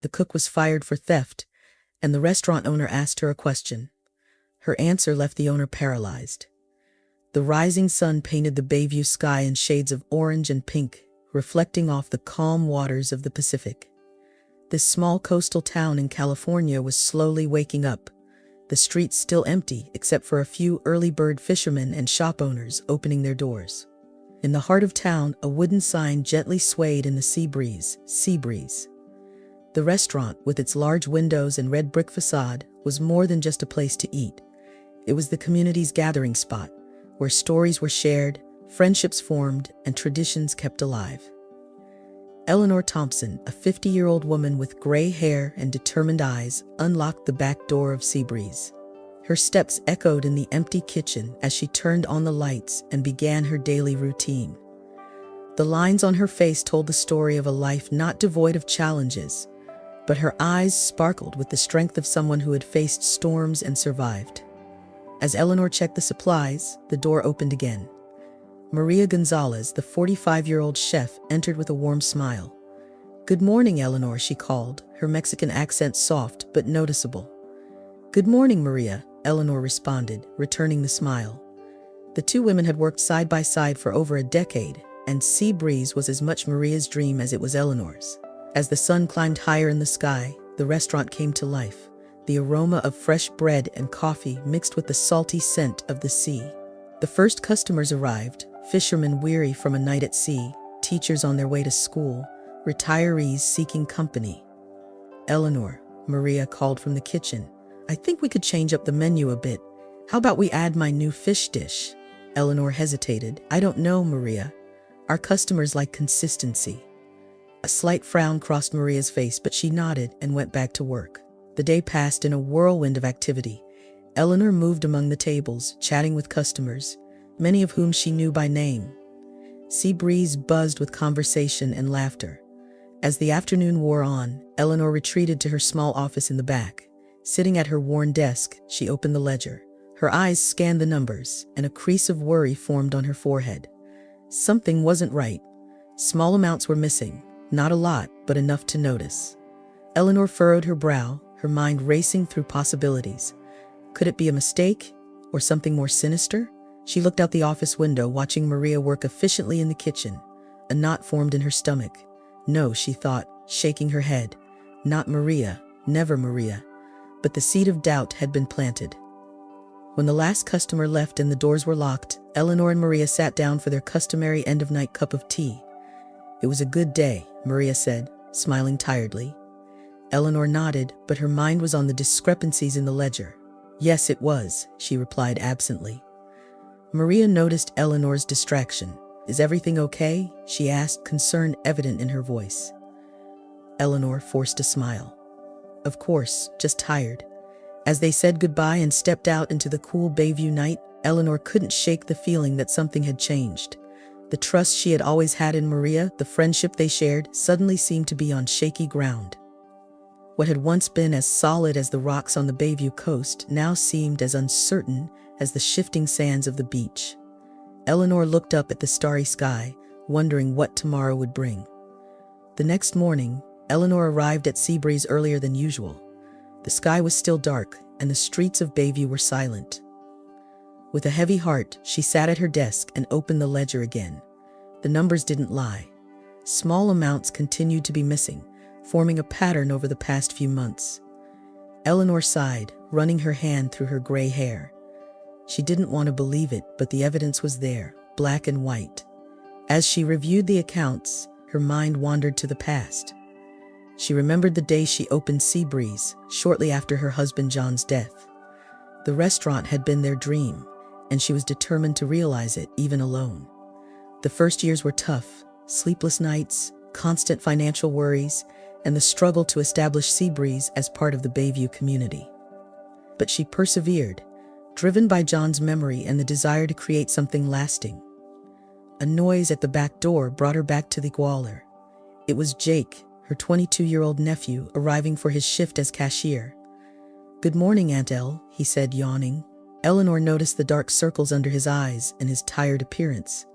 The cook was fired for theft, and the restaurant owner asked her a question. Her answer left the owner paralyzed. The rising sun painted the Bayview sky in shades of orange and pink, reflecting off the calm waters of the Pacific. This small coastal town in California was slowly waking up, the streets still empty except for a few early bird fishermen and shop owners opening their doors. In the heart of town, a wooden sign gently swayed in the sea breeze, Sea Breeze. The restaurant, with its large windows and red brick facade, was more than just a place to eat. It was the community's gathering spot, where stories were shared, friendships formed, and traditions kept alive. Eleanor Thompson, a 50-year-old woman with gray hair and determined eyes, unlocked the back door of Sea Breeze. Her steps echoed in the empty kitchen as she turned on the lights and began her daily routine. The lines on her face told the story of a life not devoid of challenges, but her eyes sparkled with the strength of someone who had faced storms and survived. As Eleanor checked the supplies, the door opened again. Maria Gonzalez, the 45-year-old chef, entered with a warm smile. "Good morning, Eleanor," she called, her Mexican accent soft but noticeable. "Good morning, Maria," Eleanor responded, returning the smile. The two women had worked side by side for over a decade, and Sea Breeze was as much Maria's dream as it was Eleanor's. As the sun climbed higher in the sky, the restaurant came to life, the aroma of fresh bread and coffee mixed with the salty scent of the sea. The first customers arrived, fishermen weary from a night at sea, teachers on their way to school, retirees seeking company. "Eleanor," Maria called from the kitchen, "I think we could change up the menu a bit. How about we add my new fish dish?" Eleanor hesitated. "I don't know, Maria. Our customers like consistency." A slight frown crossed Maria's face, but she nodded and went back to work. The day passed in a whirlwind of activity. Eleanor moved among the tables, chatting with customers, many of whom she knew by name. Sea Breeze buzzed with conversation and laughter. As the afternoon wore on, Eleanor retreated to her small office in the back. Sitting at her worn desk, she opened the ledger. Her eyes scanned the numbers, and a crease of worry formed on her forehead. Something wasn't right. Small amounts were missing, not a lot, but enough to notice. Eleanor furrowed her brow, her mind racing through possibilities. Could it be a mistake, or something more sinister? She looked out the office window, watching Maria work efficiently in the kitchen. A knot formed in her stomach. No, she thought, shaking her head. Not Maria, never Maria. But the seed of doubt had been planted. When the last customer left and the doors were locked, Eleanor and Maria sat down for their customary end-of-night cup of tea. "It was a good day," Maria said, smiling tiredly. Eleanor nodded, but her mind was on the discrepancies in the ledger. "Yes, it was," she replied absently. Maria noticed Eleanor's distraction. "Is everything okay?" she asked, concern evident in her voice. Eleanor forced a smile. "Of course, just tired." As they said goodbye and stepped out into the cool Bayview night, Eleanor couldn't shake the feeling that something had changed. The trust she had always had in Maria, the friendship they shared, suddenly seemed to be on shaky ground. What had once been as solid as the rocks on the Bayview coast now seemed as uncertain as the shifting sands of the beach. Eleanor looked up at the starry sky, wondering what tomorrow would bring. The next morning, Eleanor arrived at Sea Breeze earlier than usual. The sky was still dark, and the streets of Bayview were silent. With a heavy heart, she sat at her desk and opened the ledger again. The numbers didn't lie. Small amounts continued to be missing, forming a pattern over the past few months. Eleanor sighed, running her hand through her gray hair. She didn't want to believe it, but the evidence was there, black and white. As she reviewed the accounts, her mind wandered to the past. She remembered the day she opened Sea Breeze, shortly after her husband John's death. The restaurant had been their dream, and she was determined to realize it, even alone. The first years were tough, sleepless nights, constant financial worries, and the struggle to establish Sea Breeze as part of the Bayview community. But she persevered, driven by John's memory and the desire to create something lasting. A noise at the back door brought her back to the Gwaller. It was Jake, her 22-year-old nephew, arriving for his shift as cashier. "Good morning, Aunt Elle," he said, yawning. Eleanor noticed the dark circles under his eyes and his tired appearance.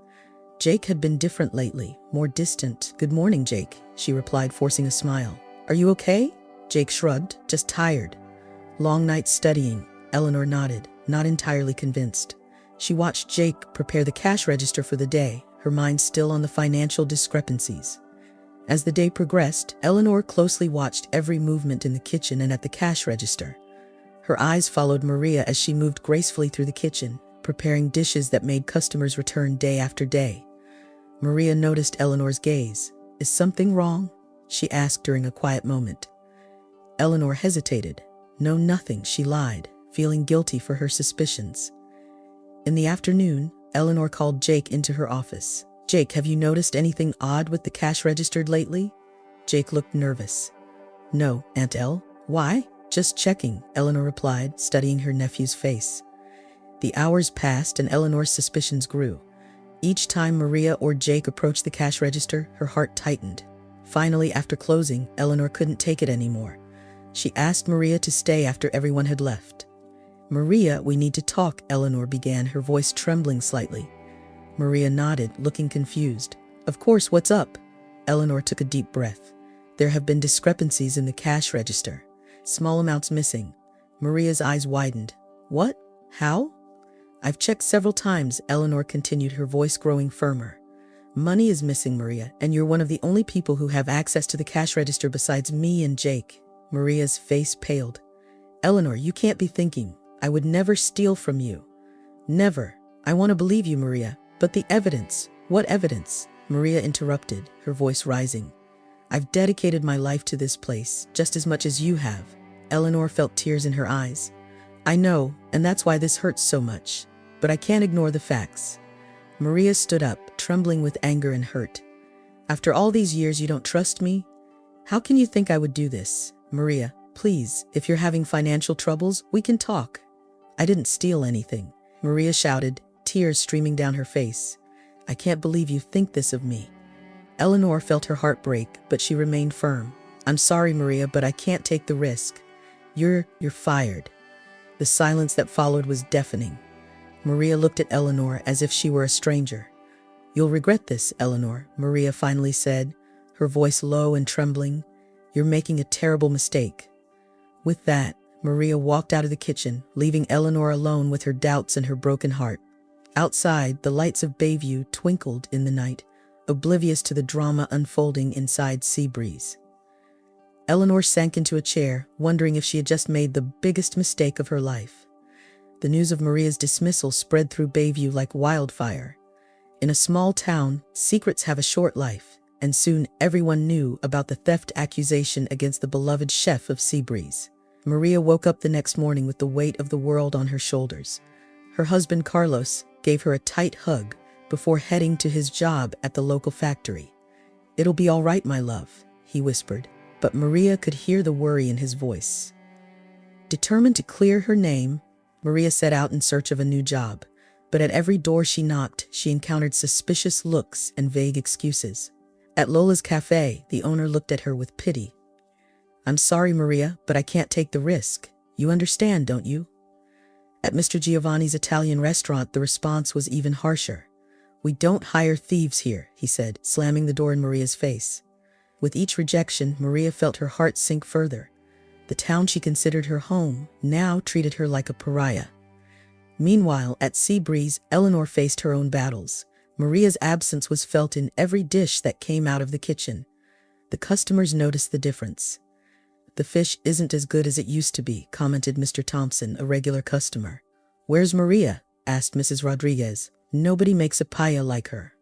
Jake had been different lately, more distant. "Good morning, Jake," she replied, forcing a smile. Are you okay? Jake shrugged, just tired. Long night studying. Eleanor nodded, not entirely convinced. She watched Jake prepare the cash register for the day, her mind still on the financial discrepancies. As the day progressed, Eleanor closely watched every movement in the kitchen and at the cash register. Her eyes followed Maria as she moved gracefully through the kitchen, preparing dishes that made customers return day after day. Maria noticed Eleanor's gaze. Is something wrong? She asked during a quiet moment. Eleanor hesitated. No, nothing, she lied, feeling guilty for her suspicions. In the afternoon, Eleanor called Jake into her office. Jake, have you noticed anything odd with the cash register lately? Jake looked nervous. No, Aunt Elle. Why? Just checking, Eleanor replied, studying her nephew's face. The hours passed and Eleanor's suspicions grew. Each time Maria or Jake approached the cash register, her heart tightened. Finally, after closing, Eleanor couldn't take it anymore. She asked Maria to stay after everyone had left. Maria, we need to talk, Eleanor began, her voice trembling slightly. Maria nodded, looking confused. Of course, what's up? Eleanor took a deep breath. There have been discrepancies in the cash register. Small amounts missing. Maria's eyes widened. What? How? I've checked several times, Eleanor continued, her voice growing firmer. Money is missing, Maria, and you're one of the only people who have access to the cash register besides me and Jake. Maria's face paled. Eleanor, you can't be thinking. I would never steal from you. Never. I want to believe you, Maria. But the evidence. What evidence? Maria interrupted, her voice rising. I've dedicated my life to this place, just as much as you have. Eleanor felt tears in her eyes. I know, and that's why this hurts so much. But I can't ignore the facts. Maria stood up, trembling with anger and hurt. After all these years, you don't trust me? How can you think I would do this? Maria, please, if you're having financial troubles, we can talk. I didn't steal anything, Maria shouted, tears streaming down her face. I can't believe you think this of me. Eleanor felt her heart break, but she remained firm. I'm sorry, Maria, but I can't take the risk. You're fired. The silence that followed was deafening. Maria looked at Eleanor as if she were a stranger. You'll regret this, Eleanor, Maria finally said, her voice low and trembling. You're making a terrible mistake. With that, Maria walked out of the kitchen, leaving Eleanor alone with her doubts and her broken heart. Outside, the lights of Bayview twinkled in the night, oblivious to the drama unfolding inside Seabreeze. Eleanor sank into a chair, wondering if she had just made the biggest mistake of her life. The news of Maria's dismissal spread through Bayview like wildfire. In a small town, secrets have a short life, and soon everyone knew about the theft accusation against the beloved chef of Seabreeze. Maria woke up the next morning with the weight of the world on her shoulders. Her husband, Carlos, gave her a tight hug before heading to his job at the local factory. It'll be all right, my love, he whispered, but Maria could hear the worry in his voice. Determined to clear her name, Maria set out in search of a new job, but at every door she knocked, she encountered suspicious looks and vague excuses. At Lola's cafe, the owner looked at her with pity. I'm sorry, Maria, but I can't take the risk. You understand, don't you? At Mr. Giovanni's Italian restaurant, the response was even harsher. We don't hire thieves here, he said, slamming the door in Maria's face. With each rejection, Maria felt her heart sink further. The town she considered her home now treated her like a pariah. Meanwhile, at Seabreeze, Eleanor faced her own battles. Maria's absence was felt in every dish that came out of the kitchen. The customers noticed the difference. The fish isn't as good as it used to be, commented Mr. Thompson, a regular customer. Where's Maria? Asked Mrs. Rodriguez. Nobody makes a paella like her.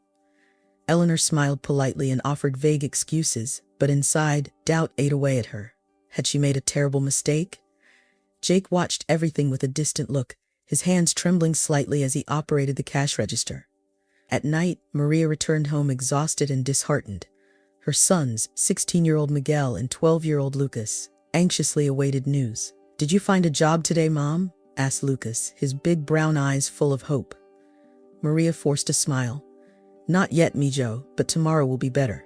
Eleanor smiled politely and offered vague excuses, but inside, doubt ate away at her. Had she made a terrible mistake? Jake watched everything with a distant look, his hands trembling slightly as he operated the cash register. At night, Maria returned home exhausted and disheartened. Her sons, 16-year-old Miguel and 12-year-old Lucas, anxiously awaited news. Did you find a job today, Mom? Asked Lucas, his big brown eyes full of hope. Maria forced a smile. Not yet, Mijo, but tomorrow will be better.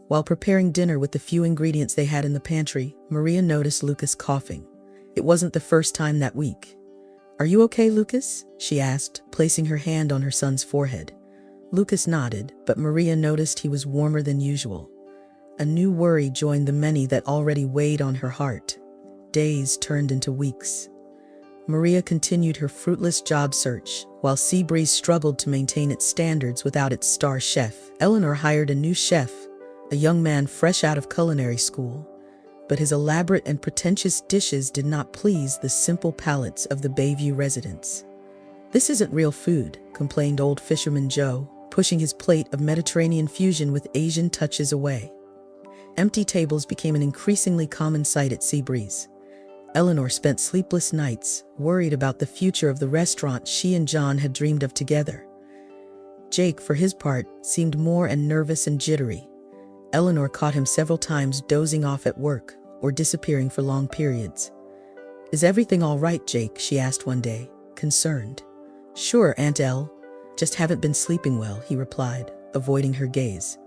While preparing dinner with the few ingredients they had in the pantry, Maria noticed Lucas coughing. It wasn't the first time that week. Are you okay, Lucas? She asked, placing her hand on her son's forehead. Lucas nodded, but Maria noticed he was warmer than usual. A new worry joined the many that already weighed on her heart. Days turned into weeks. Maria continued her fruitless job search, while Seabreeze struggled to maintain its standards without its star chef. Eleanor hired a new chef, a young man fresh out of culinary school, but his elaborate and pretentious dishes did not please the simple palates of the Bayview residents. "This isn't real food," complained old fisherman Joe, pushing his plate of Mediterranean fusion with Asian touches away. Empty tables became an increasingly common sight at Seabreeze. Eleanor spent sleepless nights, worried about the future of the restaurant she and John had dreamed of together. Jake, for his part, seemed more nervous and jittery. Eleanor caught him several times dozing off at work or disappearing for long periods. "Is everything all right, Jake?" she asked one day, concerned. "Sure, Aunt Elle. Just haven't been sleeping well," he replied, avoiding her gaze.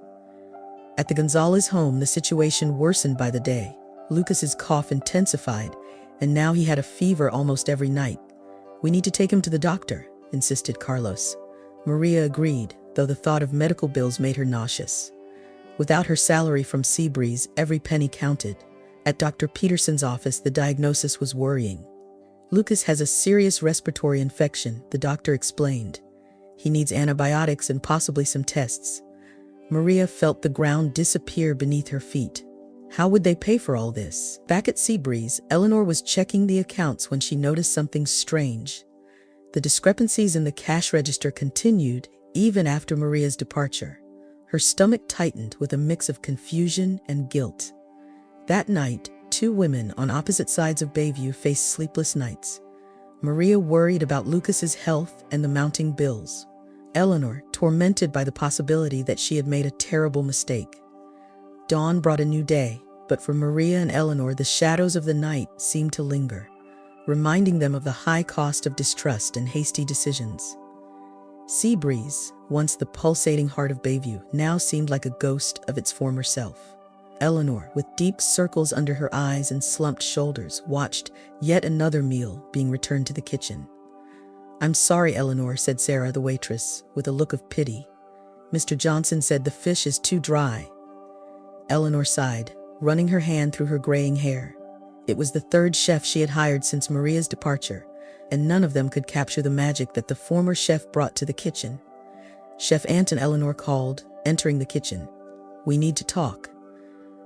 At the Gonzalez home, the situation worsened by the day. Lucas's cough intensified, and now he had a fever almost every night. "We need to take him to the doctor," insisted Carlos. Maria agreed, though the thought of medical bills made her nauseous. Without her salary from Seabreeze, every penny counted. At Dr. Peterson's office, the diagnosis was worrying. "Lucas has a serious respiratory infection," the doctor explained. "He needs antibiotics and possibly some tests." Maria felt the ground disappear beneath her feet. How would they pay for all this? Back at Seabreeze, Eleanor was checking the accounts when she noticed something strange. The discrepancies in the cash register continued even after Maria's departure. Her stomach tightened with a mix of confusion and guilt. That night, two women on opposite sides of Bayview faced sleepless nights. Maria worried about Lucas's health and the mounting bills. Eleanor, tormented by the possibility that she had made a terrible mistake. Dawn brought a new day, but for Maria and Eleanor, the shadows of the night seemed to linger, reminding them of the high cost of distrust and hasty decisions. Seabreeze, once the pulsating heart of Bayview, now seemed like a ghost of its former self. Eleanor, with deep circles under her eyes and slumped shoulders, watched yet another meal being returned to the kitchen. "I'm sorry, Eleanor," said Sarah, the waitress, with a look of pity. "Mr. Johnson said the fish is too dry." Eleanor sighed, running her hand through her graying hair. It was the third chef she had hired since Maria's departure, and none of them could capture the magic that the former chef brought to the kitchen. "Chef Anton," Eleanor called, entering the kitchen. "We need to talk."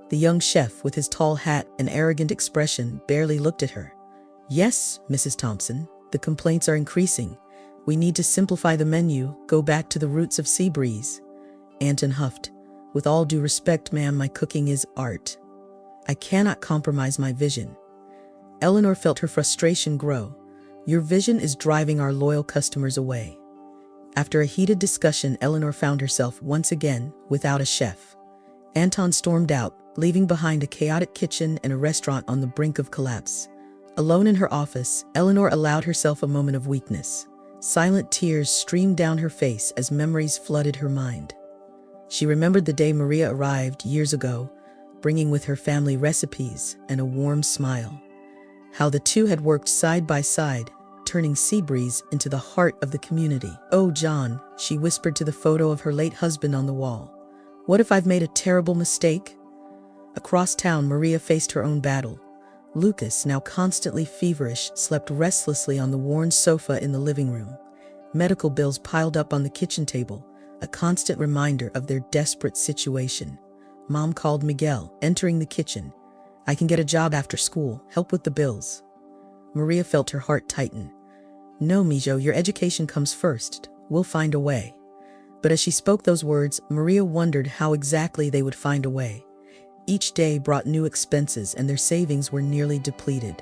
The young chef, with his tall hat and arrogant expression, barely looked at her. "Yes, Mrs. Thompson, the complaints are increasing. We need to simplify the menu, go back to the roots of Seabreeze." Anton huffed. "With all due respect, ma'am, my cooking is art. I cannot compromise my vision." Eleanor felt her frustration grow. "Your vision is driving our loyal customers away." After a heated discussion, Eleanor found herself once again without a chef. Anton stormed out, leaving behind a chaotic kitchen and a restaurant on the brink of collapse. Alone in her office, Eleanor allowed herself a moment of weakness. Silent tears streamed down her face as memories flooded her mind. She remembered the day Maria arrived years ago, bringing with her family recipes and a warm smile. How the two had worked side by side, turning Seabreeze into the heart of the community. "Oh, John," she whispered to the photo of her late husband on the wall. "What if I've made a terrible mistake?" Across town, Maria faced her own battle. Lucas, now constantly feverish, slept restlessly on the worn sofa in the living room. Medical bills piled up on the kitchen table, a constant reminder of their desperate situation. Mom called Miguel, entering the kitchen. "I can get a job after school, help with the bills." Maria felt her heart tighten. "No, Mijo, your education comes first. We'll find a way." But as she spoke those words, Maria wondered how exactly they would find a way. Each day brought new expenses, and their savings were nearly depleted.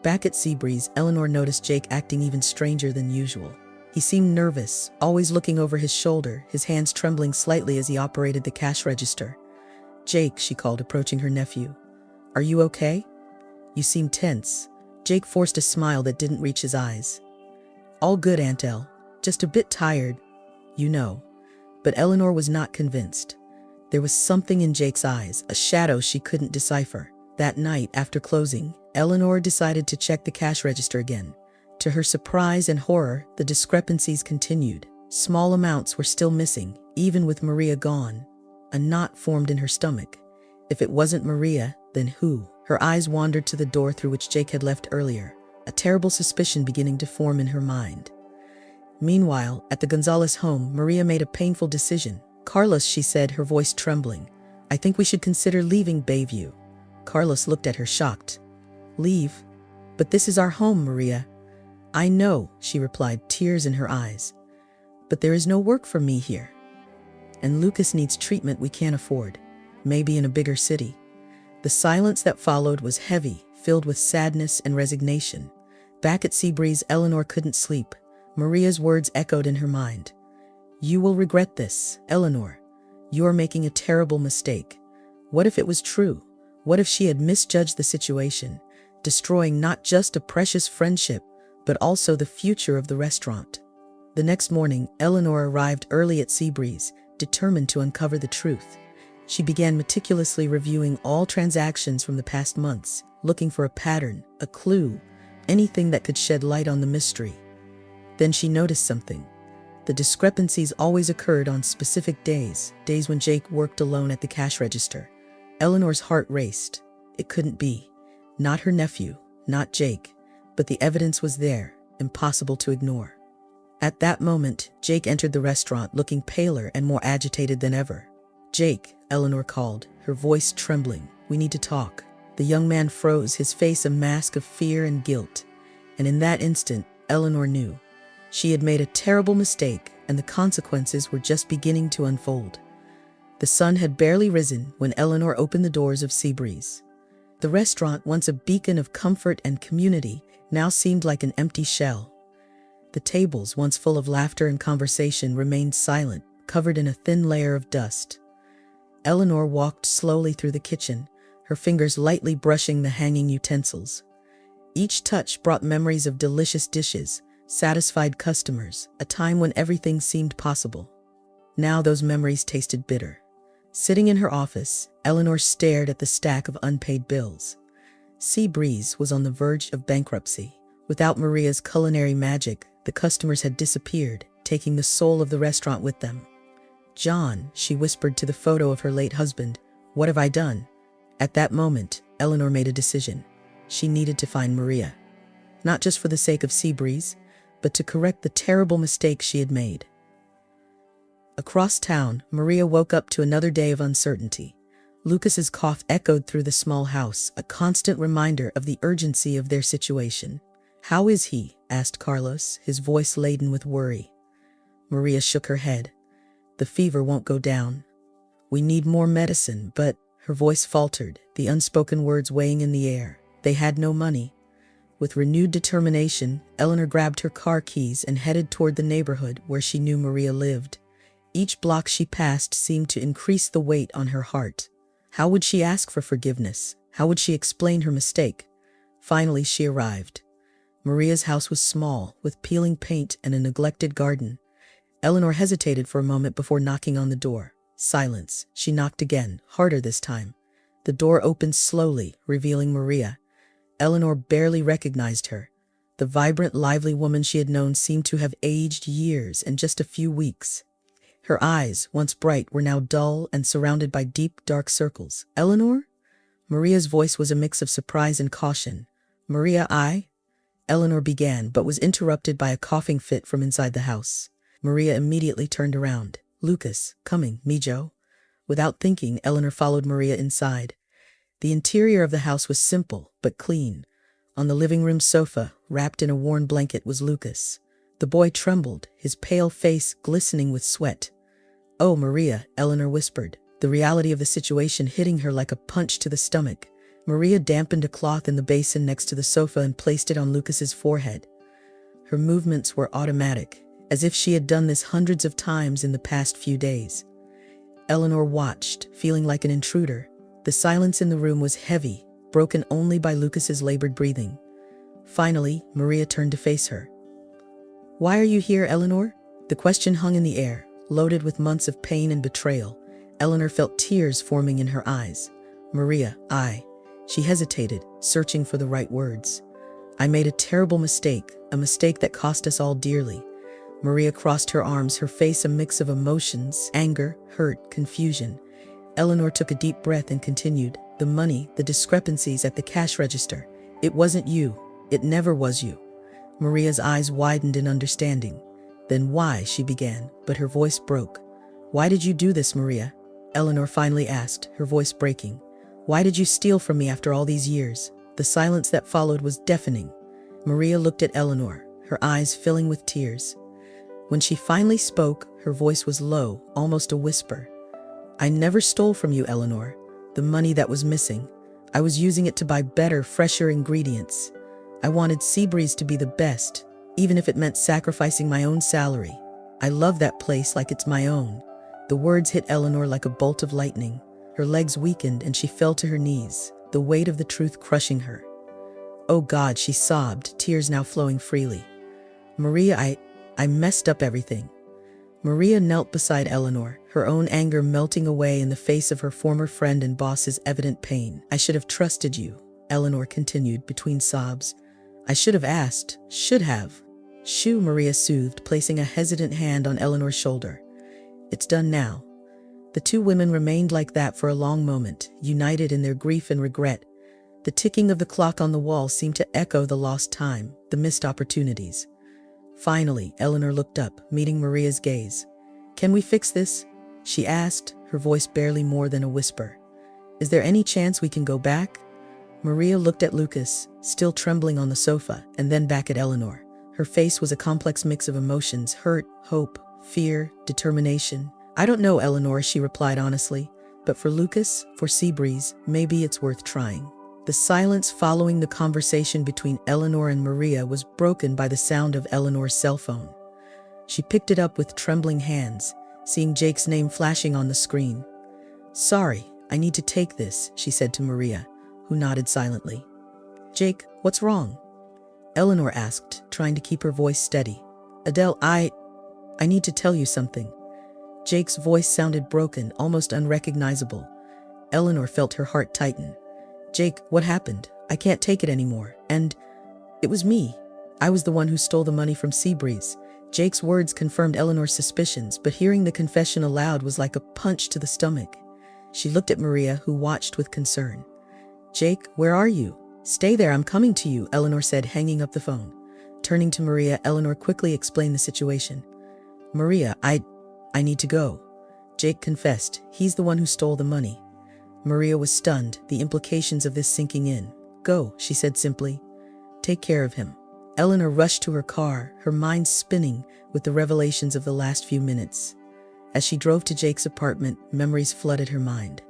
Back at Seabreeze, Eleanor noticed Jake acting even stranger than usual. He seemed nervous, always looking over his shoulder, his hands trembling slightly as he operated the cash register. "Jake," she called, approaching her nephew. "Are you okay? You seem tense." Jake forced a smile that didn't reach his eyes. "All good, Aunt Elle. Just a bit tired, you know." But Eleanor was not convinced. There was something in Jake's eyes, a shadow she couldn't decipher. That night, after closing, Eleanor decided to check the cash register again. To her surprise and horror, the discrepancies continued. Small amounts were still missing, even with Maria gone. A knot formed in her stomach. If it wasn't Maria, then who? Her eyes wandered to the door through which Jake had left earlier, a terrible suspicion beginning to form in her mind. Meanwhile, at the Gonzalez home, Maria made a painful decision. "Carlos," she said, her voice trembling, "I think we should consider leaving Bayview." Carlos looked at her shocked. "Leave? But this is our home, Maria." "I know," she replied, tears in her eyes. "But there is no work for me here. And Lucas needs treatment we can't afford. Maybe in a bigger city." The silence that followed was heavy, filled with sadness and resignation. Back at Seabreeze, Eleanor couldn't sleep. Maria's words echoed in her mind. "You will regret this, Eleanor. You are making a terrible mistake." What if it was true? What if she had misjudged the situation, destroying not just a precious friendship, but also the future of the restaurant? The next morning, Eleanor arrived early at Seabreeze, determined to uncover the truth. She began meticulously reviewing all transactions from the past months, looking for a pattern, a clue, anything that could shed light on the mystery. Then she noticed something. The discrepancies always occurred on specific days when Jake worked alone at the cash register. Eleanor's heart raced. It couldn't be. Not her nephew, not Jake, but the evidence was there, impossible to ignore. At that moment, Jake entered the restaurant looking paler and more agitated than ever. "Jake," Eleanor called, her voice trembling, "we need to talk." The young man froze, his face a mask of fear and guilt. And in that instant, Eleanor knew. She had made a terrible mistake, and the consequences were just beginning to unfold. The sun had barely risen when Eleanor opened the doors of Seabreeze. The restaurant, once a beacon of comfort and community, now seemed like an empty shell. The tables, once full of laughter and conversation, remained silent, covered in a thin layer of dust. Eleanor walked slowly through the kitchen, her fingers lightly brushing the hanging utensils. Each touch brought memories of delicious dishes, satisfied customers, a time when everything seemed possible. Now those memories tasted bitter. Sitting in her office, Eleanor stared at the stack of unpaid bills. Seabreeze was on the verge of bankruptcy. Without Maria's culinary magic, the customers had disappeared, taking the soul of the restaurant with them. "John," she whispered to the photo of her late husband, "what have I done?" At that moment, Eleanor made a decision. She needed to find Maria. Not just for the sake of Seabreeze, but to correct the terrible mistake she had made. Across town, Maria woke up to another day of uncertainty. Lucas's cough echoed through the small house, a constant reminder of the urgency of their situation. "How is he?" asked Carlos, his voice laden with worry. Maria shook her head. "The fever won't go down. We need more medicine, but—" Her voice faltered, the unspoken words weighing in the air. They had no money. With renewed determination, Eleanor grabbed her car keys and headed toward the neighborhood where she knew Maria lived. Each block she passed seemed to increase the weight on her heart. How would she ask for forgiveness? How would she explain her mistake? Finally, she arrived. Maria's house was small, with peeling paint and a neglected garden. Eleanor hesitated for a moment before knocking on the door. Silence. She knocked again, harder this time. The door opened slowly, revealing Maria. Eleanor barely recognized her. The vibrant, lively woman she had known seemed to have aged years in just a few weeks. Her eyes, once bright, were now dull and surrounded by deep, dark circles. "Eleanor?" Maria's voice was a mix of surprise and caution. "Maria, Eleanor began, but was interrupted by a coughing fit from inside the house. Maria immediately turned around. "Lucas, coming, Mijo." Without thinking, Eleanor followed Maria inside. The interior of the house was simple, but clean. On the living room sofa, wrapped in a worn blanket, was Lucas. The boy trembled, his pale face glistening with sweat. "Oh, Maria," Eleanor whispered, the reality of the situation hitting her like a punch to the stomach. Maria dampened a cloth in the basin next to the sofa and placed it on Lucas's forehead. Her movements were automatic, as if she had done this hundreds of times in the past few days. Eleanor watched, feeling like an intruder. The silence in the room was heavy, broken only by Lucas's labored breathing. Finally, Maria turned to face her. "Why are you here, Eleanor?" The question hung in the air, loaded with months of pain and betrayal. Eleanor felt tears forming in her eyes. "Maria, She hesitated, searching for the right words. "I made a terrible mistake, a mistake that cost us all dearly." Maria crossed her arms, her face a mix of emotions, anger, hurt, confusion. Eleanor took a deep breath and continued, "The money, the discrepancies at the cash register. It wasn't you. It never was you." Maria's eyes widened in understanding. "Then why?" she began, but her voice broke. "Why did you do this, Maria?" Eleanor finally asked, her voice breaking. "Why did you steal from me after all these years?" The silence that followed was deafening. Maria looked at Eleanor, her eyes filling with tears. When she finally spoke, her voice was low, almost a whisper. "I never stole from you, Eleanor. The money that was missing, I was using it to buy better, fresher ingredients. I wanted Seabreeze to be the best, even if it meant sacrificing my own salary. I love that place like it's my own." The words hit Eleanor like a bolt of lightning. Her legs weakened and she fell to her knees, the weight of the truth crushing her. "Oh God," she sobbed, tears now flowing freely. "Maria, I messed up everything." Maria knelt beside Eleanor, her own anger melting away in the face of her former friend and boss's evident pain. "I should have trusted you," Eleanor continued between sobs. "I should have asked, should have." "Shoo," Maria soothed, placing a hesitant hand on Eleanor's shoulder. "It's done now." The two women remained like that for a long moment, united in their grief and regret. The ticking of the clock on the wall seemed to echo the lost time, the missed opportunities. Finally, Eleanor looked up, meeting Maria's gaze. "Can we fix this?" she asked, her voice barely more than a whisper. "Is there any chance we can go back?" Maria looked at Lucas, still trembling on the sofa, and then back at Eleanor. Her face was a complex mix of emotions: hurt, hope, fear, determination. "I don't know, Eleanor," she replied honestly, "but for Lucas, for Seabreeze, maybe it's worth trying." The silence following the conversation between Eleanor and Maria was broken by the sound of Eleanor's cell phone. She picked it up with trembling hands, seeing Jake's name flashing on the screen. "Sorry, I need to take this," she said to Maria, who nodded silently. "Jake, what's wrong?" Eleanor asked, trying to keep her voice steady. "Adele, I need to tell you something." Jake's voice sounded broken, almost unrecognizable. Eleanor felt her heart tighten. "Jake, what happened? I can't take it anymore. And it was me. I was the one who stole the money from Seabreeze." Jake's words confirmed Eleanor's suspicions, but hearing the confession aloud was like a punch to the stomach. She looked at Maria, who watched with concern. "Jake, where are you?" "Stay there, I'm coming to you," Eleanor said, hanging up the phone. Turning to Maria, Eleanor quickly explained the situation. "Maria, I need to go." Jake confessed. He's the one who stole the money. Maria was stunned, the implications of this sinking in. "Go," she said simply. "Take care of him." Eleanor rushed to her car, her mind spinning with the revelations of the last few minutes. As she drove to Jake's apartment, memories flooded her mind.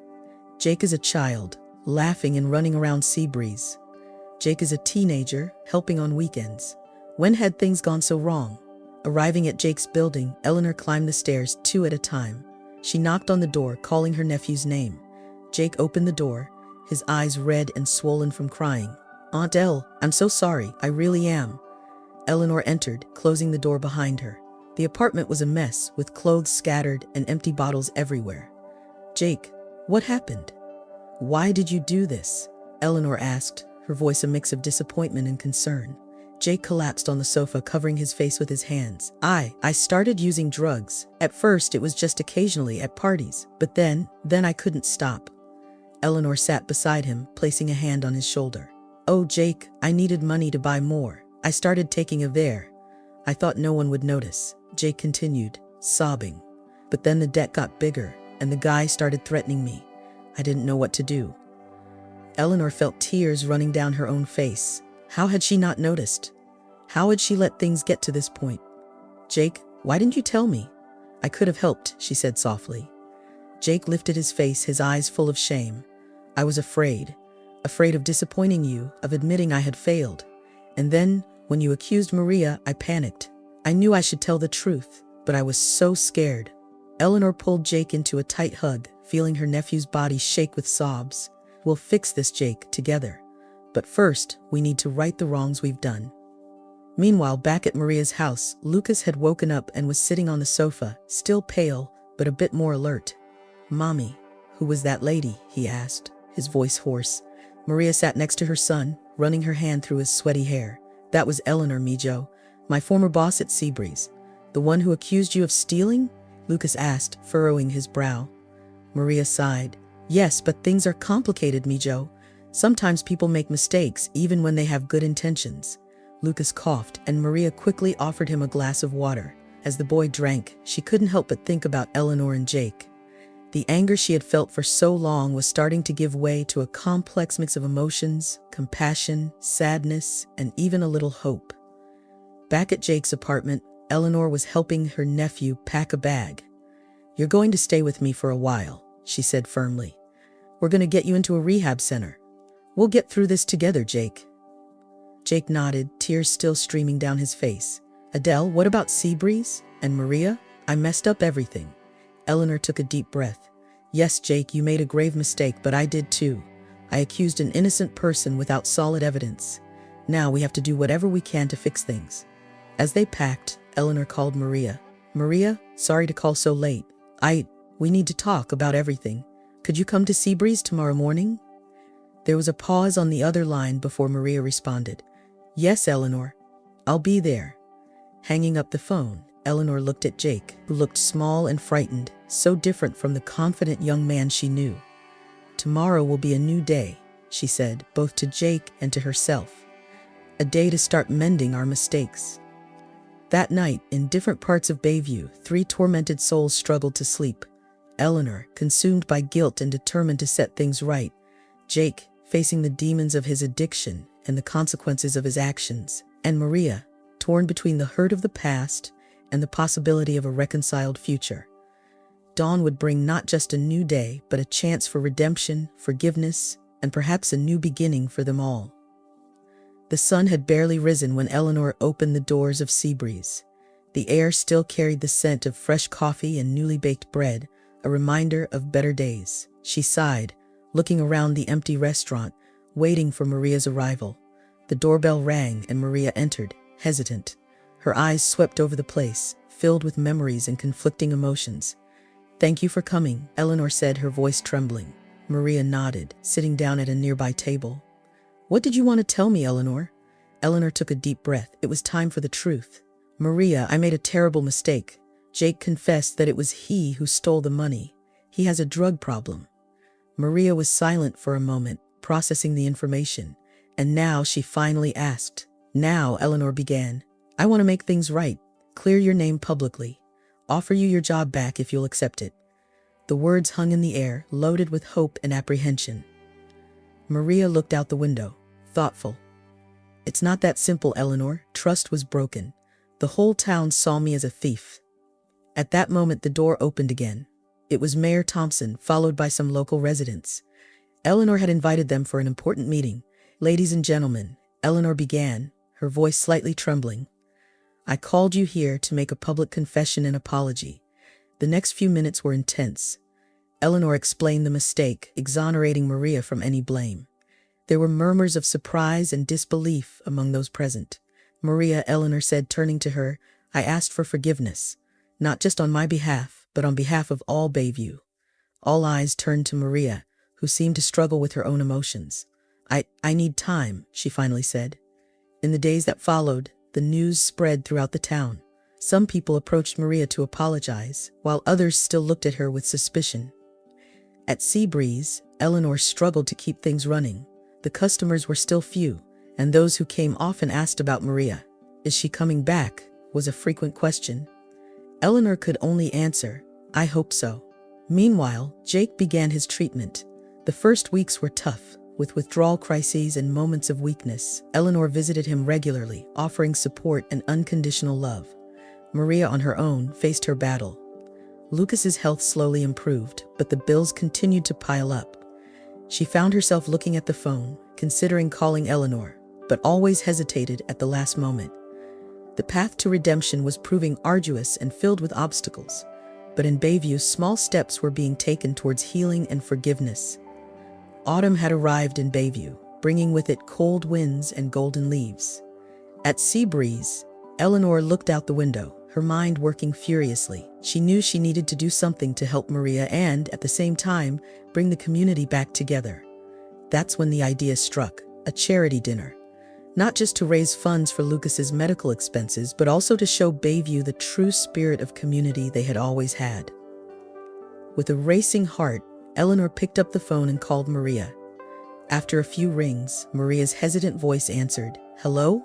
Jake is a child, laughing and running around Seabreeze. Jake is a teenager, helping on weekends. When had things gone so wrong? Arriving at Jake's building, Eleanor climbed the stairs 2 at a time. She knocked on the door, calling her nephew's name. Jake opened the door, his eyes red and swollen from crying. "Aunt Elle, I'm so sorry, I really am." Eleanor entered, closing the door behind her. The apartment was a mess, with clothes scattered and empty bottles everywhere. "Jake, what happened? Why did you do this?" Eleanor asked, her voice a mix of disappointment and concern. Jake collapsed on the sofa, covering his face with his hands. I started using drugs. At first, it was just occasionally at parties, but then I couldn't stop." Eleanor sat beside him, placing a hand on his shoulder. "Oh, Jake, I needed money to buy more. I started taking there. I thought no one would notice," Jake continued, sobbing. "But then the debt got bigger, and the guy started threatening me. I didn't know what to do." Eleanor felt tears running down her own face. How had she not noticed? How had she let things get to this point? "Jake, why didn't you tell me?" "I could have helped," she said softly. Jake lifted his face, his eyes full of shame. "I was afraid of disappointing you, of admitting I had failed. And then, when you accused Maria, I panicked. I knew I should tell the truth, but I was so scared." Eleanor pulled Jake into a tight hug, feeling her nephew's body shake with sobs. "We'll fix this, Jake, together. But first, we need to right the wrongs we've done." Meanwhile, back at Maria's house, Lucas had woken up and was sitting on the sofa, still pale, but a bit more alert. "Mommy, who was that lady?" he asked, his voice hoarse. Maria sat next to her son, running her hand through his sweaty hair. "That was Eleanor, Mijo, my former boss at Seabreeze." "The one who accused you of stealing?" Lucas asked, furrowing his brow. Maria sighed. Yes, but things are complicated, Mijo. Sometimes people make mistakes even when they have good intentions. Lucas coughed, and Maria quickly offered him a glass of water. As the boy drank, she couldn't help but think about Eleanor and Jake. The anger she had felt for so long was starting to give way to a complex mix of emotions, compassion, sadness, and even a little hope. Back at Jake's apartment, Eleanor was helping her nephew pack a bag. "You're going to stay with me for a while," she said firmly. "We're going to get you into a rehab center. We'll get through this together, Jake." Jake nodded, tears still streaming down his face. "Adele, what about Seabreeze? And Maria? I messed up everything." Eleanor took a deep breath. "Yes, Jake, you made a grave mistake, but I did too. I accused an innocent person without solid evidence. Now we have to do whatever we can to fix things." As they packed, Eleanor called Maria. "Maria, sorry to call so late. We need to talk about everything. Could you come to Seabreeze tomorrow morning?" There was a pause on the other line before Maria responded. "Yes, Eleanor. I'll be there." Hanging up the phone, Eleanor looked at Jake, who looked small and frightened, so different from the confident young man she knew. "Tomorrow will be a new day," she said, both to Jake and to herself. "A day to start mending our mistakes." That night, in different parts of Bayview, 3 tormented souls struggled to sleep. Eleanor, consumed by guilt and determined to set things right. Jake, facing the demons of his addiction and the consequences of his actions. And Maria, torn between the hurt of the past and the possibility of a reconciled future. Dawn would bring not just a new day, but a chance for redemption, forgiveness, and perhaps a new beginning for them all. The sun had barely risen when Eleanor opened the doors of Seabreeze. The air still carried the scent of fresh coffee and newly baked bread, a reminder of better days. She sighed, looking around the empty restaurant, waiting for Maria's arrival. The doorbell rang and Maria entered, hesitant. Her eyes swept over the place, filled with memories and conflicting emotions. "Thank you for coming," Eleanor said, her voice trembling. Maria nodded, sitting down at a nearby table. "What did you want to tell me, Eleanor?" Eleanor took a deep breath. It was time for the truth. "Maria, I made a terrible mistake. Jake confessed that it was he who stole the money. He has a drug problem." Maria was silent for a moment, processing the information, and now she finally asked. "Now," Eleanor began, "I want to make things right, clear your name publicly, offer you your job back if you'll accept it." The words hung in the air, loaded with hope and apprehension. Maria looked out the window, thoughtful. "It's not that simple, Eleanor. Trust was broken. The whole town saw me as a thief." At that moment, the door opened again. It was Mayor Thompson, followed by some local residents. Eleanor had invited them for an important meeting. "Ladies and gentlemen," Eleanor began, her voice slightly trembling, "I called you here to make a public confession and apology." The next few minutes were intense. Eleanor explained the mistake, exonerating Maria from any blame. There were murmurs of surprise and disbelief among those present. "Maria," Eleanor said, turning to her, "I asked for forgiveness, not just on my behalf, but on behalf of all Bayview." All eyes turned to Maria, who seemed to struggle with her own emotions. I need time," she finally said. In the days that followed, the news spread throughout the town. Some people approached Maria to apologize, while others still looked at her with suspicion. At Seabreeze, Eleanor struggled to keep things running. The customers were still few, and those who came often asked about Maria. "Is she coming back?" was a frequent question. Eleanor could only answer, "I hope so." Meanwhile, Jake began his treatment. The first weeks were tough, with withdrawal crises and moments of weakness. Eleanor visited him regularly, offering support and unconditional love. Maria, on her own, faced her battle. Lucas's health slowly improved, but the bills continued to pile up. She found herself looking at the phone, considering calling Eleanor, but always hesitated at the last moment. The path to redemption was proving arduous and filled with obstacles, but in Bayview, small steps were being taken towards healing and forgiveness. Autumn had arrived in Bayview, bringing with it cold winds and golden leaves. At Seabreeze, Eleanor looked out the window, her mind working furiously. She knew she needed to do something to help Maria and, at the same time, bring the community back together. That's when the idea struck, a charity dinner. Not just to raise funds for Lucas's medical expenses, but also to show Bayview the true spirit of community they had always had. With a racing heart, Eleanor picked up the phone and called Maria. After a few rings, Maria's hesitant voice answered, "Hello?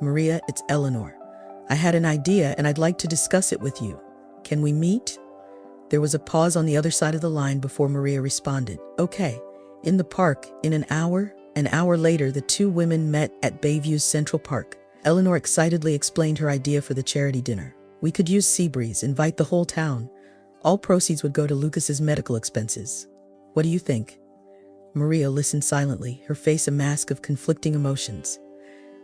Maria, it's Eleanor. I had an idea and I'd like to discuss it with you. Can we meet?" There was a pause on the other side of the line before Maria responded, "Okay. In the park, in an hour?" An hour later, the two women met at Bayview's Central Park. Eleanor excitedly explained her idea for the charity dinner. "We could use Seabreeze, invite the whole town. All proceeds would go to Lucas's medical expenses. What do you think?" Maria listened silently, her face a mask of conflicting emotions.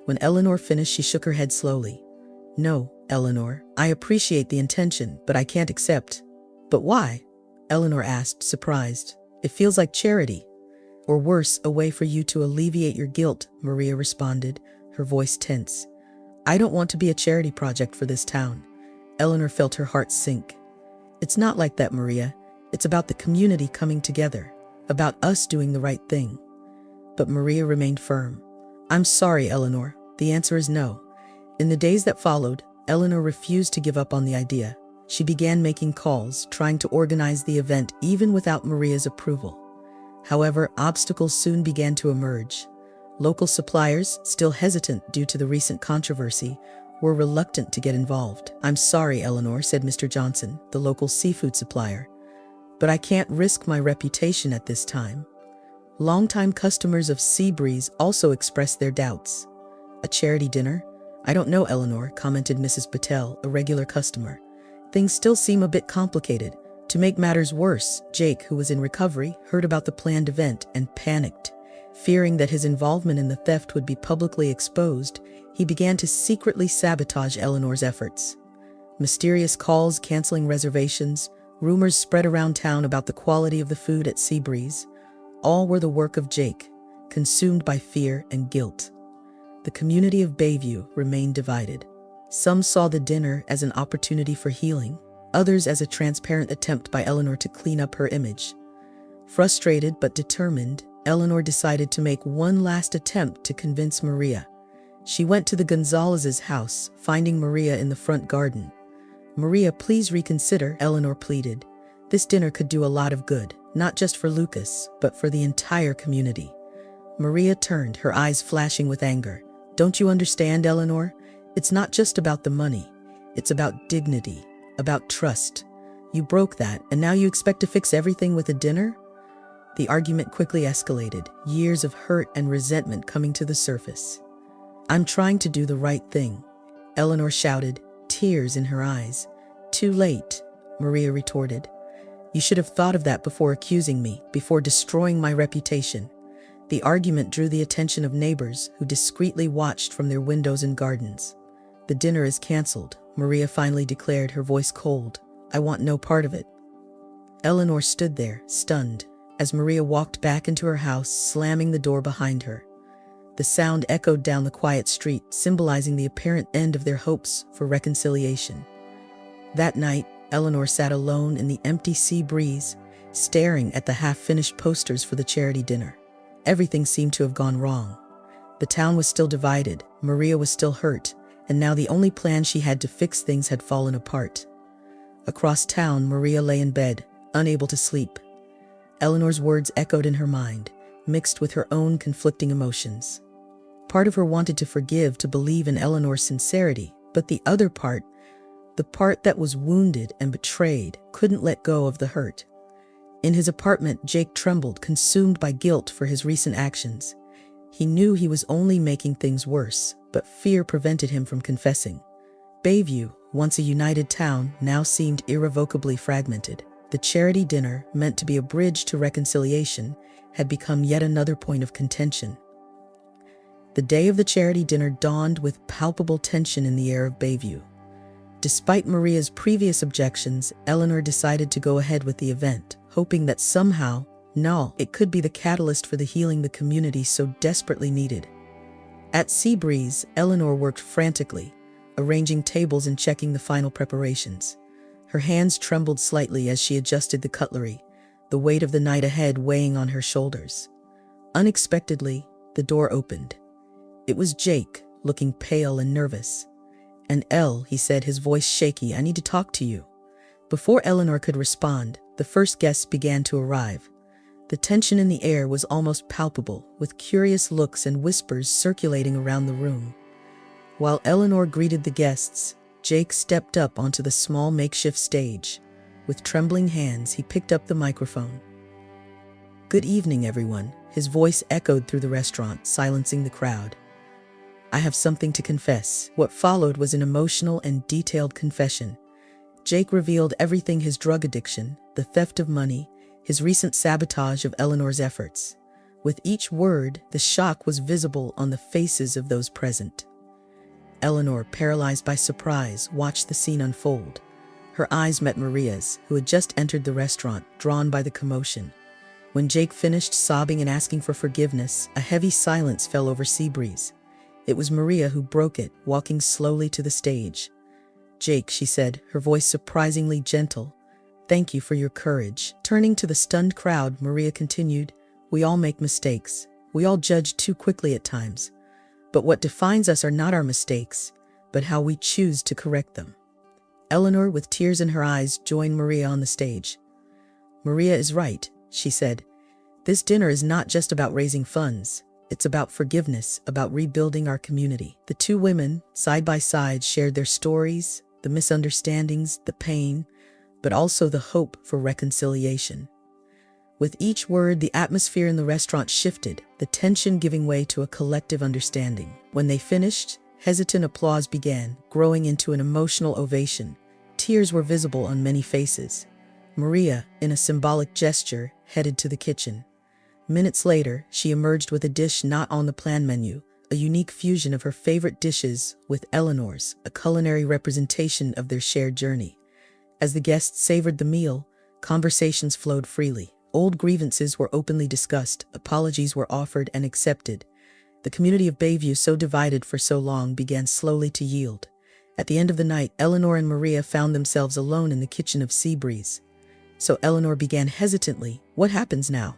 When Eleanor finished, she shook her head slowly. "No, Eleanor, I appreciate the intention, but I can't accept." "But why?" Eleanor asked, surprised. "It feels like charity. Or worse, a way for you to alleviate your guilt," Maria responded, her voice tense. "I don't want to be a charity project for this town." Eleanor felt her heart sink. "It's not like that, Maria. It's about the community coming together, about us doing the right thing." But Maria remained firm. "I'm sorry, Eleanor. The answer is no." In the days that followed, Eleanor refused to give up on the idea. She began making calls, trying to organize the event even without Maria's approval. However, obstacles soon began to emerge. Local suppliers, still hesitant due to the recent controversy, were reluctant to get involved. "I'm sorry, Eleanor," said Mr. Johnson, the local seafood supplier, "but I can't risk my reputation at this time." Longtime customers of Seabreeze also expressed their doubts. "A charity dinner? I don't know, Eleanor," commented Mrs. Patel, a regular customer. "Things still seem a bit complicated." To make matters worse, Jake, who was in recovery, heard about the planned event and panicked. Fearing that his involvement in the theft would be publicly exposed, he began to secretly sabotage Eleanor's efforts. Mysterious calls canceling reservations, rumors spread around town about the quality of the food at Seabreeze. All were the work of Jake, consumed by fear and guilt. The community of Bayview remained divided. Some saw the dinner as an opportunity for healing, others as a transparent attempt by Eleanor to clean up her image. Frustrated but determined, Eleanor decided to make one last attempt to convince Maria. She went to the Gonzalez's house, finding Maria in the front garden. "Maria, please reconsider," Eleanor pleaded. "This dinner could do a lot of good, not just for Lucas, but for the entire community." Maria turned, her eyes flashing with anger. "Don't you understand, Eleanor? It's not just about the money. It's about dignity, about trust. You broke that, and now you expect to fix everything with a dinner?" The argument quickly escalated, years of hurt and resentment coming to the surface. "I'm trying to do the right thing," Eleanor shouted, tears in her eyes. "Too late," Maria retorted. "You should have thought of that before accusing me, before destroying my reputation." The argument drew the attention of neighbors who discreetly watched from their windows and gardens. "The dinner is canceled," Maria finally declared, her voice cold. "I want no part of it." Eleanor stood there, stunned, as Maria walked back into her house, slamming the door behind her. The sound echoed down the quiet street, symbolizing the apparent end of their hopes for reconciliation. That night, Eleanor sat alone in the empty Seabreeze, staring at the half-finished posters for the charity dinner. Everything seemed to have gone wrong. The town was still divided, Maria was still hurt, and now the only plan she had to fix things had fallen apart. Across town, Maria lay in bed, unable to sleep. Eleanor's words echoed in her mind, mixed with her own conflicting emotions. Part of her wanted to forgive, to believe in Eleanor's sincerity, but the other part, the part that was wounded and betrayed, couldn't let go of the hurt. In his apartment, Jake trembled, consumed by guilt for his recent actions. He knew he was only making things worse, but fear prevented him from confessing. Bayview, once a united town, now seemed irrevocably fragmented. The charity dinner, meant to be a bridge to reconciliation, had become yet another point of contention. The day of the charity dinner dawned with palpable tension in the air of Bayview. Despite Maria's previous objections, Eleanor decided to go ahead with the event, hoping that somehow, it could be the catalyst for the healing the community so desperately needed. At Seabreeze, Eleanor worked frantically, arranging tables and checking the final preparations. Her hands trembled slightly as she adjusted the cutlery, the weight of the night ahead weighing on her shoulders. Unexpectedly, the door opened. It was Jake, looking pale and nervous. "And Elle," he said, his voice shaky, "I need to talk to you." Before Eleanor could respond, The first guests began to arrive. The tension in the air was almost palpable, with curious looks and whispers circulating around the room. While Eleanor greeted the guests, Jake stepped up onto the small makeshift stage. With trembling hands, he picked up the microphone. "Good evening, everyone," his voice echoed through the restaurant, silencing the crowd. "I have something to confess." What followed was an emotional and detailed confession. Jake revealed everything: his drug addiction, the theft of money, his recent sabotage of Eleanor's efforts. With each word, the shock was visible on the faces of those present. Eleanor, paralyzed by surprise, watched the scene unfold. Her eyes met Maria's, who had just entered the restaurant, drawn by the commotion. When Jake finished sobbing and asking for forgiveness, a heavy silence fell over Seabreeze. It was Maria who broke it, walking slowly to the stage. "Jake," she said, her voice surprisingly gentle, "thank you for your courage." Turning to the stunned crowd, Maria continued, "We all make mistakes. We all judge too quickly at times. But what defines us are not our mistakes, but how we choose to correct them." Eleanor, with tears in her eyes, joined Maria on the stage. "Maria is right," she said. "This dinner is not just about raising funds. It's about forgiveness, about rebuilding our community." The two women, side by side, shared their stories, the misunderstandings, the pain, but also the hope for reconciliation. With each word, the atmosphere in the restaurant shifted, the tension giving way to a collective understanding. When they finished, hesitant applause began, growing into an emotional ovation. Tears were visible on many faces. Maria, in a symbolic gesture, headed to the kitchen. Minutes later, she emerged with a dish not on the planned menu, a unique fusion of her favorite dishes with Eleanor's, a culinary representation of their shared journey. As the guests savored the meal, conversations flowed freely. Old grievances were openly discussed, apologies were offered and accepted. The community of Bayview, so divided for so long, began slowly to yield. At the end of the night, Eleanor and Maria found themselves alone in the kitchen of Seabreeze. So Eleanor began hesitantly, "What happens now?"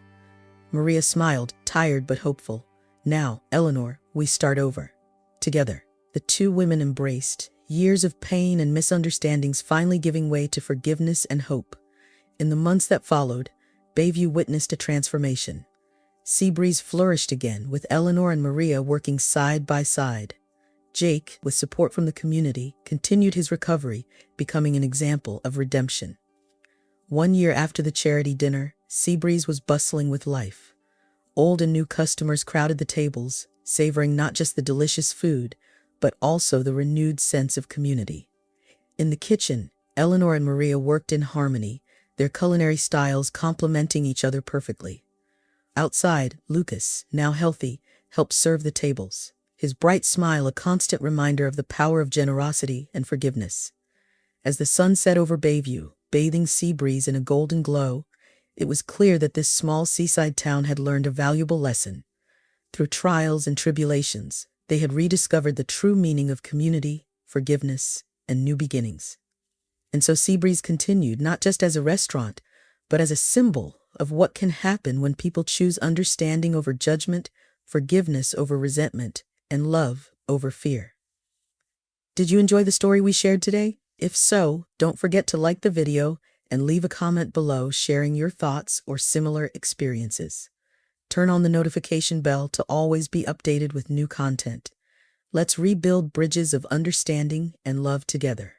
Maria smiled, tired but hopeful. "Now, Eleanor, we start over. Together." The two women embraced, years of pain and misunderstandings finally giving way to forgiveness and hope. In the months that followed, Bayview witnessed a transformation. Seabreeze flourished again, with Eleanor and Maria working side by side. Jake, with support from the community, continued his recovery, becoming an example of redemption. 1 year after the charity dinner, Seabreeze was bustling with life. Old and new customers crowded the tables, savoring not just the delicious food, but also the renewed sense of community. In the kitchen, Eleanor and Maria worked in harmony, their culinary styles complementing each other perfectly. Outside, Lucas, now healthy, helped serve the tables, his bright smile a constant reminder of the power of generosity and forgiveness. As the sun set over Bayview, bathing Seabreeze in a golden glow, it was clear that this small seaside town had learned a valuable lesson. Through trials and tribulations, they had rediscovered the true meaning of community, forgiveness, and new beginnings. And so Seabreeze continued, not just as a restaurant, but as a symbol of what can happen when people choose understanding over judgment, forgiveness over resentment, and love over fear. Did you enjoy the story we shared today? If so, don't forget to like the video and leave a comment below sharing your thoughts or similar experiences. Turn on the notification bell to always be updated with new content. Let's rebuild bridges of understanding and love together.